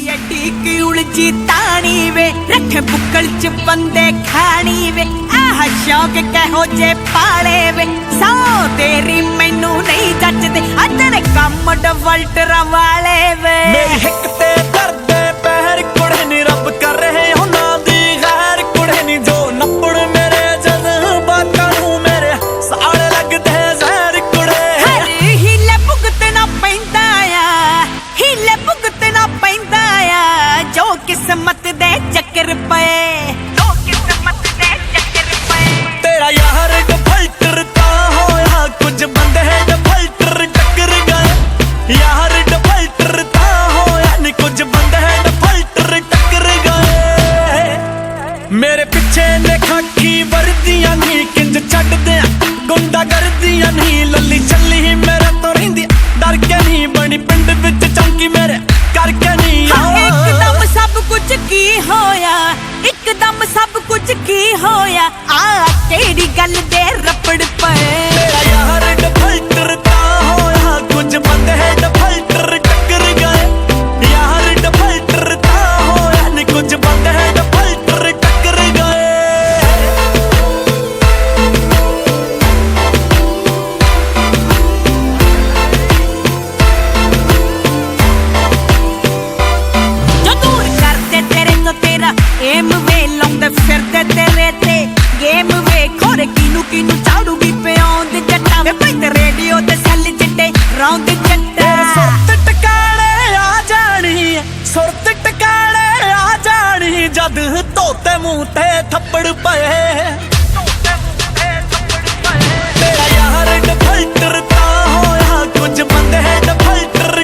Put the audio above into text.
ਐਡੀ ਕੀ ਉਲਝੀ ਤਾਣੀ ਵੇ ਰੱਖੇ ਬੁੱਕਲ ਚ ਬੰਦੇ ਖਾਣੀ ਵੇ ਆਹ ਸ਼ੌਕ ਕਹੋ ਜੇ ਪਾਲੇ ਵੇ ਸੌ ਤੇਰੀ ਮੈਨੂੰ ਨਹੀਂ ਜੱਜਦੇ ਆ ਤੇਰੇ ਕੰਮ ਡਵਲਟਰਾਂ ਵਾਲੇ ਵੇ ਮੇਰੀ ਹਿੱਕ ਤੇ ਕਰਦੇ ਪੈਰ ਕੁੜੇ ਨੀ ਰੱਬ ਕਰ ਰਹੇ ਉਹਨਾਂ ਦੀ ਗੈਰ ਕੁੜੇ ਨੀ ਜੋ ਨੱਪੜ ਮੇਰੇ ਜਜ਼ਬਾਤਾਂ ਨੂੰ ਮੇਰੇ ਸਾੜ ਲੱਗਦੇ ਜ਼ਹਿਰ ਕੁੜੇ ਹੀਲੇ ਭੁਗਤਣਾ ਪੈਂਦਾ ਆ ਹੀਲੇ ਭੁਗਤਣਾ ਪੈਂਦਾ ਆ ਜੋ ਕਿਸਮਤ ਦੇ ਚੱਕਰ ਪਏ ਜੋ ਕਿਸਮਤ ਦੇ ਚੱਕਰ ਪਏ ਤੇਰਾ ਯਾਰ ਡਫਲਟਰ ਤਾਂ ਹੋਇਆ ਕੁਝ ਬੰਦੇ ਡਫਲਟਰ ਟੱਕਰ ਗਏ ਯਾਰ ਡਫਲਟਰ ਤਾਂ ਹੋਇਆ ਨੀ ਕੁਝ ਬੰਦੇ ਡਫਲਟਰ ਟੱਕਰ ਗਏ ਮੇਰੇ ਪਿੱਛੇ ਨੇ ਖਾਕੀ ਵਰਦੀਆਂ ਨੀ ਕਿੰਜ ਛੱਡਦੇ ਗੁੰਡਾ ਕਰਦੀਆਂ ਨੀ ਲੱਲੀ ਚੱਲੀ ਮੇਰੇ ਤੋਂ ਰਹਿੰਦੀ ਡਰ ਕੇ ਨੀ ਬਣੀ ਪਿੰਡ ਵਿੱਚ ਚੌਂਕੀ ਮੇਰੇ ਕਰਕੇ ਨੀ ਇੱਕਦਮ ਸਭ ਕੁਝ ਕੀ ਹੋਇਆ ਇੱਕਦਮ ਸਭ ਕੁਝ ਕੀ ਹੋਇਆ ਆ ਕਿਹੜੀ ਗੱਲ ਦੇ ਰੱਪੜ ਪਏ ਤੇਰਾ ਯਾਰ ਡਫਲਟਰ ਤਾਂ ਹੋਇਆ ਕੁਝ ਬੰਦੇ ਡਫਲਟਰ ਟੱਕਰ ਗਏ ਯਾਰ ਡਫਲਟਰ ਤਾਂ ਹੋਇਆ ਨੀ ਕੁਝ ਬੰਦੇ ਡਫਲਟਰ ਟੱਕਰ ਗਏ ਜੋ ਦੂਰ ਕਰਦੇ ਤੇਰੇ ਤੋਂ ਤੇਰਾ ਏਮ ਵੇ ਲਾਉਂਦੇ ਫਿਰਦੇ ਤੇਰੇ ਤੇ ਗੇਮ ਵੇ ਖੋਰੇ ਕਿਨੂੰ ਚਾੜੂਗੀ ਪਿਆਉਂਦ ਜੱਟਾਂ ਵੇ ਭਾਈ ਤੇ ਰੇਡੀਓ ਤੇ ਸੱਲ ਚਿੱਟੇ ਰੌਂਦ ਜੱਟਾ ਸੁਰਤ ਟਿਕਾਣੇ ਆ ਜਾਣੀ ਸੁਰਤ ਟਿਕਾਣੇ ਆ ਜਾਣੀ ਜਦ ਧੋਤੇ ਮੂੰਹ ਤੇ ਥੱਪੜ ਪਏ ਤੇਰਾ ਯਾਰ ਡਫਲਟਰ ਤਾਂ ਹੋਇਆ ਕੁਝ ਬੰਦੇ ਡਫਲਟਰ